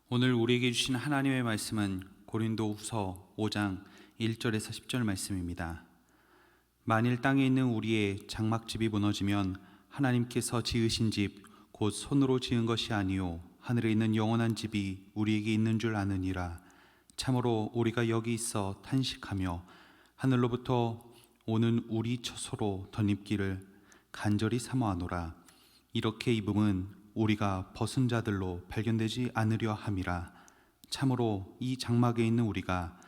오늘 우리에게 주신 하나님의 말씀은 고린도후서 5장 1절에서 10절 말씀입니다. 만일 땅에 있는 우리의 장막집이 무너지면 하나님께서 지으신 집 곧 손으로 지은 것이 아니요 하늘에 있는 영원한 집이 우리에게 있는 줄 아느니라. 참으로 우리가 여기 있어 탄식하며 하늘로부터 오는 우리 처소로 덧입기를 간절히 사모하노라. 이렇게 입음은 우리가 벗은 자들로 발견되지 않으려 함이라. 참으로 이 장막에 있는 우리가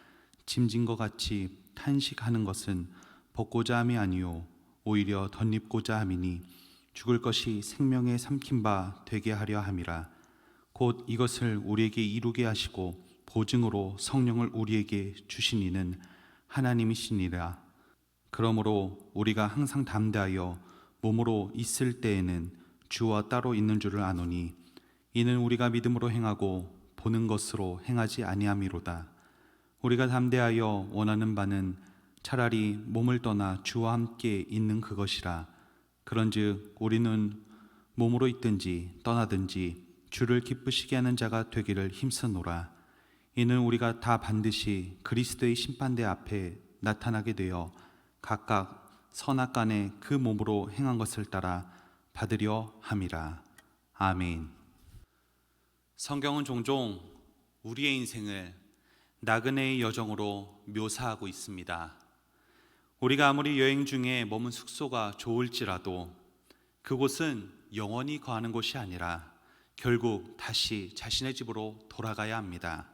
짐진 것 같이 탄식하는 것은 벗고자 함이 아니요 오히려 덧입고자 함이니 죽을 것이 생명에 삼킨 바 되게 하려 함이라. 곧 이것을 우리에게 이루게 하시고 보증으로 성령을 우리에게 주신 이는 하나님이시니라. 그러므로 우리가 항상 담대하여 몸으로 있을 때에는 주와 따로 있는 줄을 아노니 이는 우리가 믿음으로 행하고 보는 것으로 행하지 아니함이로다. 우리가 담대하여 원하는 바는 차라리 몸을 떠나 주와 함께 있는 그것이라. 그런즉 우리는 몸으로 있든지 떠나든지 주를 기쁘시게 하는 자가 되기를 힘쓰노라. 이는 우리가 다 반드시 그리스도의 심판대 앞에 나타나게 되어 각각 선악간에 그 몸으로 행한 것을 따라 받으려 함이라. 아멘. 성경은 종종 우리의 인생을 나그네의 여정으로 묘사하고 있습니다. 우리가 아무리 여행 중에 머문 숙소가 좋을지라도 그곳은 영원히 거하는 곳이 아니라 결국 다시 자신의 집으로 돌아가야 합니다.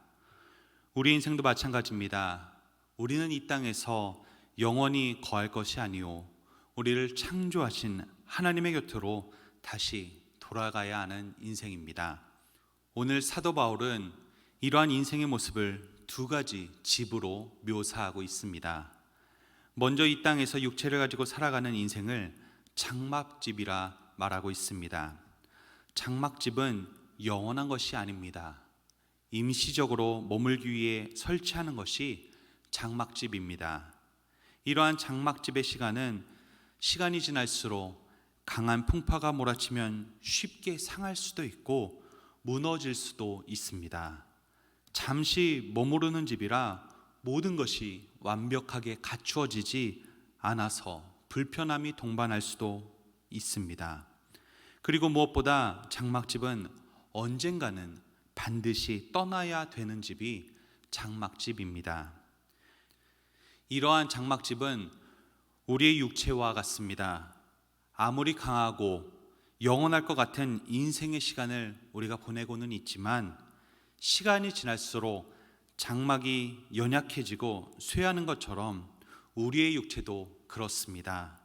우리 인생도 마찬가지입니다. 우리는 이 땅에서 영원히 거할 것이 아니요 우리를 창조하신 하나님의 곁으로 다시 돌아가야 하는 인생입니다. 오늘 사도 바울은 이러한 인생의 모습을 두 가지 집으로 묘사하고 있습니다. 먼저 이 땅에서 육체를 가지고 살아가는 인생을 장막집이라 말하고 있습니다. 장막집은 영원한 것이 아닙니다. 임시적으로 머물기 위해 설치하는 것이 장막집입니다. 이러한 장막집의 시간이 지날수록 강한 풍파가 몰아치면 쉽게 상할 수도 있고 무너질 수도 있습니다. 잠시 머무르는 집이라 모든 것이 완벽하게 갖추어지지 않아서 불편함이 동반할 수도 있습니다. 그리고 무엇보다 장막집은 언젠가는 반드시 떠나야 되는 집이 장막집입니다. 이러한 장막집은 우리의 육체와 같습니다. 아무리 강하고 영원할 것 같은 인생의 시간을 우리가 보내고는 있지만 시간이 지날수록 장막이 연약해지고 쇠하는 것처럼 우리의 육체도 그렇습니다.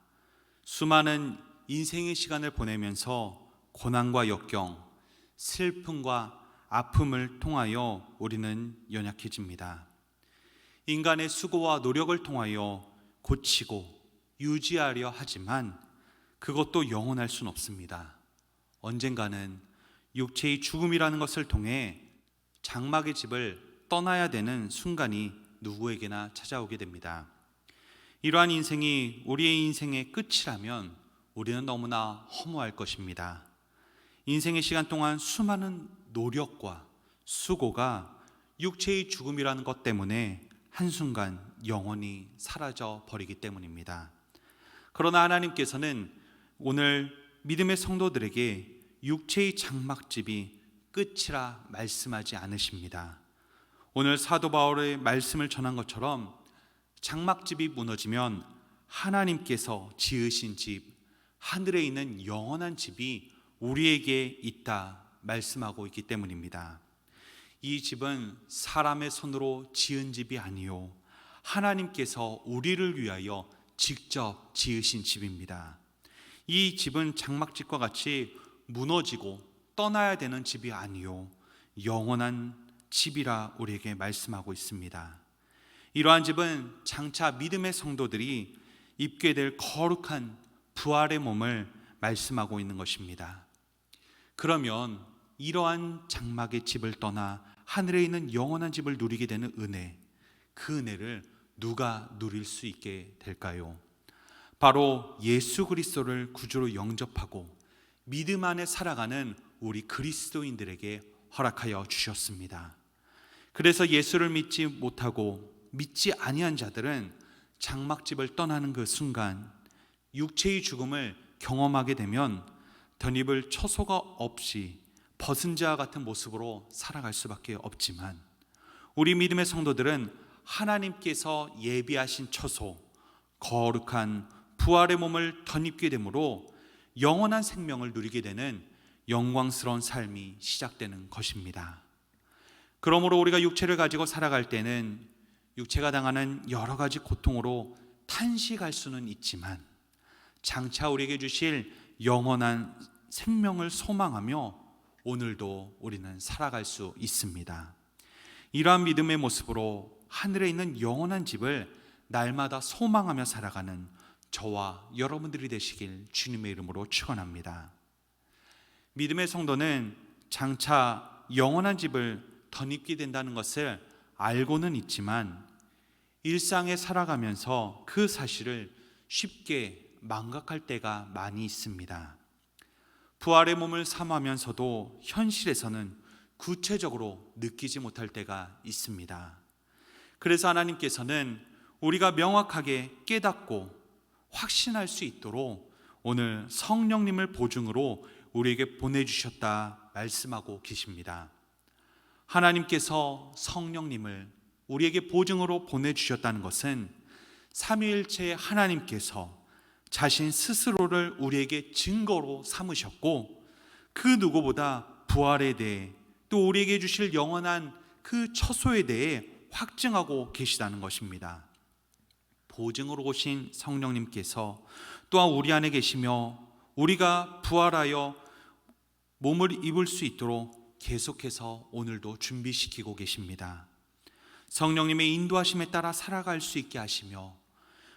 수많은 인생의 시간을 보내면서 고난과 역경, 슬픔과 아픔을 통하여 우리는 연약해집니다. 인간의 수고와 노력을 통하여 고치고 유지하려 하지만 그것도 영원할 수는 없습니다. 언젠가는 육체의 죽음이라는 것을 통해 장막의 집을 떠나야 되는 순간이 누구에게나 찾아오게 됩니다. 이러한 인생이 우리의 인생의 끝이라면 우리는 너무나 허무할 것입니다. 인생의 시간 동안 수많은 노력과 수고가 육체의 죽음이라는 것 때문에 한순간 영원히 사라져 버리기 때문입니다. 그러나 하나님께서는 오늘 믿음의 성도들에게 육체의 장막집이 끝이라 말씀하지 않으십니다. 오늘 사도 바울의 말씀을 전한 것처럼 장막집이 무너지면 하나님께서 지으신 집, 하늘에 있는 영원한 집이 우리에게 있다 말씀하고 있기 때문입니다. 이 집은 사람의 손으로 지은 집이 아니요 하나님께서 우리를 위하여 직접 지으신 집입니다. 이 집은 장막집과 같이 무너지고 떠나야 되는 집이 아니요 영원한 집이라 우리에게 말씀하고 있습니다. 이러한 집은 장차 믿음의 성도들이 입게 될 거룩한 부활의 몸을 말씀하고 있는 것입니다. 그러면 이러한 장막의 집을 떠나 하늘에 있는 영원한 집을 누리게 되는 은혜, 그 은혜를 누가 누릴 수 있게 될까요? 바로 예수 그리스도를 구주로 영접하고 믿음 안에 살아가는 우리 그리스도인들에게 허락하여 주셨습니다. 그래서 예수를 믿지 못하고 믿지 아니한 자들은 장막집을 떠나는 그 순간 육체의 죽음을 경험하게 되면 덧입을 처소가 없이 벗은 자와 같은 모습으로 살아갈 수밖에 없지만, 우리 믿음의 성도들은 하나님께서 예비하신 처소, 거룩한 부활의 몸을 덧입게 되므로 영원한 생명을 누리게 되는 영광스러운 삶이 시작되는 것입니다. 그러므로 우리가 육체를 가지고 살아갈 때는 육체가 당하는 여러 가지 고통으로 탄식할 수는 있지만, 장차 우리에게 주실 영원한 생명을 소망하며 오늘도 우리는 살아갈 수 있습니다. 이러한 믿음의 모습으로 하늘에 있는 영원한 집을 날마다 소망하며 살아가는 저와 여러분들이 되시길 주님의 이름으로 축원합니다. 믿음의 성도는 장차 영원한 집을 덧입게 된다는 것을 알고는 있지만 일상에 살아가면서 그 사실을 쉽게 망각할 때가 많이 있습니다. 부활의 몸을 사모하면서도 현실에서는 구체적으로 느끼지 못할 때가 있습니다. 그래서 하나님께서는 우리가 명확하게 깨닫고 확신할 수 있도록 오늘 성령님을 보증으로 우리에게 보내주셨다 말씀하고 계십니다. 하나님께서 성령님을 우리에게 보증으로 보내주셨다는 것은 삼위일체 하나님께서 자신 스스로를 우리에게 증거로 삼으셨고, 그 누구보다 부활에 대해 또 우리에게 주실 영원한 그 처소에 대해 확증하고 계시다는 것입니다. 보증으로 오신 성령님께서 또한 우리 안에 계시며 우리가 부활하여 몸을 입을 수 있도록 계속해서 오늘도 준비시키고 계십니다. 성령님의 인도하심에 따라 살아갈 수 있게 하시며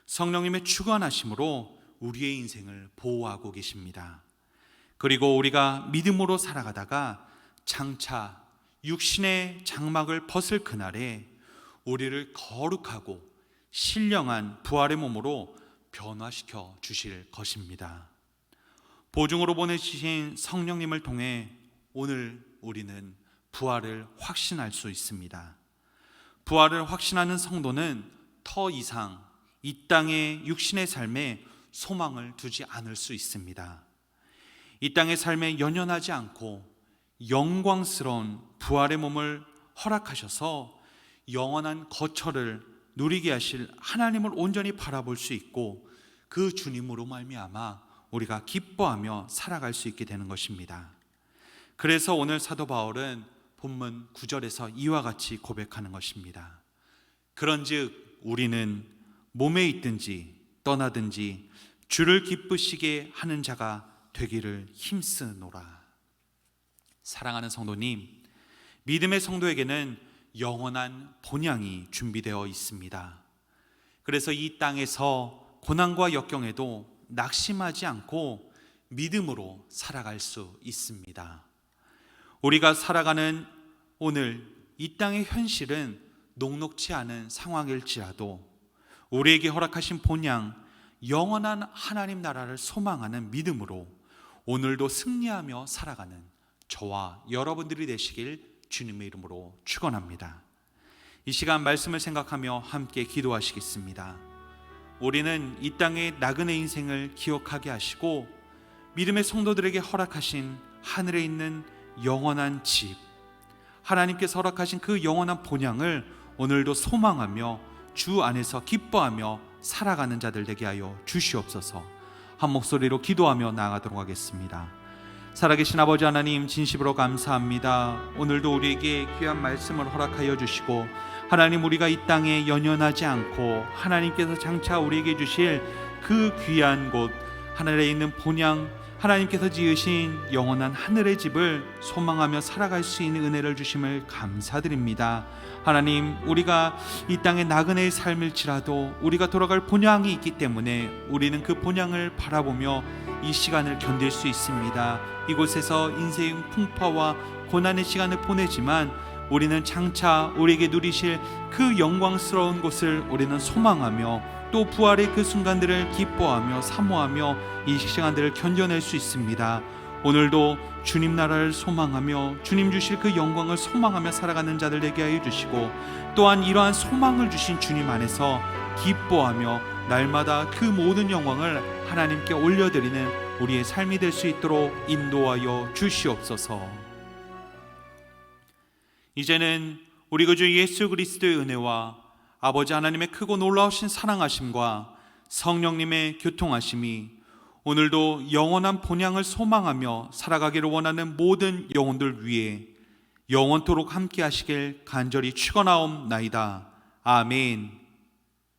성령님의 주관하심으로 우리의 인생을 보호하고 계십니다. 그리고 우리가 믿음으로 살아가다가 장차 육신의 장막을 벗을 그날에 우리를 거룩하고 신령한 부활의 몸으로 변화시켜 주실 것입니다. 보증으로 보내주신 성령님을 통해 오늘 우리는 부활을 확신할 수 있습니다. 부활을 확신하는 성도는 더 이상 이 땅의 육신의 삶에 소망을 두지 않을 수 있습니다. 이 땅의 삶에 연연하지 않고 영광스러운 부활의 몸을 허락하셔서 영원한 거처를 누리게 하실 하나님을 온전히 바라볼 수 있고, 그 주님으로 말미암아 우리가 기뻐하며 살아갈 수 있게 되는 것입니다. 그래서 오늘 사도 바울은 본문 9절에서 이와 같이 고백하는 것입니다. 그런즉 우리는 몸에 있든지 떠나든지 주를 기쁘시게 하는 자가 되기를 힘쓰노라. 사랑하는 성도님, 믿음의 성도에게는 영원한 본향이 준비되어 있습니다. 그래서 이 땅에서 고난과 역경에도 낙심하지 않고 믿음으로 살아갈 수 있습니다. 우리가 살아가는 오늘 이 땅의 현실은 녹록지 않은 상황일지라도 우리에게 허락하신 본향, 영원한 하나님 나라를 소망하는 믿음으로 오늘도 승리하며 살아가는 저와 여러분들이 되시길 주님의 이름으로 축원합니다. 이 시간 말씀을 생각하며 함께 기도하시겠습니다. 우리는 이 땅의 나그네 인생을 기억하게 하시고 믿음의 성도들에게 허락하신 하늘에 있는 영원한 집, 하나님께서 허락하신 그 영원한 본향을 오늘도 소망하며 주 안에서 기뻐하며 살아가는 자들 되게 하여 주시옵소서. 한 목소리로 기도하며 나아가도록 하겠습니다. 살아계신 아버지 하나님, 진심으로 감사합니다. 오늘도 우리에게 귀한 말씀을 허락하여 주시고, 하나님, 우리가 이 땅에 연연하지 않고 하나님께서 장차 우리에게 주실 그 귀한 곳, 하늘에 있는 본향, 하나님께서 지으신 영원한 하늘의 집을 소망하며 살아갈 수 있는 은혜를 주심을 감사드립니다. 하나님, 우리가 이 땅의 나그네의 삶일지라도 우리가 돌아갈 본향이 있기 때문에 우리는 그 본향을 바라보며 이 시간을 견딜 수 있습니다. 이곳에서 인생 풍파와 고난의 시간을 보내지만 우리는 장차 우리에게 누리실 그 영광스러운 곳을 우리는 소망하며 또 부활의 그 순간들을 기뻐하며 사모하며 이 시간들을 견뎌낼 수 있습니다. 오늘도 주님 나라를 소망하며 주님 주실 그 영광을 소망하며 살아가는 자들 되게 하여 주시고, 또한 이러한 소망을 주신 주님 안에서 기뻐하며 날마다 그 모든 영광을 하나님께 올려드리는 우리의 삶이 될 수 있도록 인도하여 주시옵소서. 이제는 우리 구주 예수 그리스도의 은혜와 아버지 하나님의 크고 놀라우신 사랑하심과 성령님의 교통하심이 오늘도 영원한 본향을 소망하며 살아가기를 원하는 모든 영혼들 위해 영원토록 함께 하시길 간절히 축원하옵나이다. 아멘.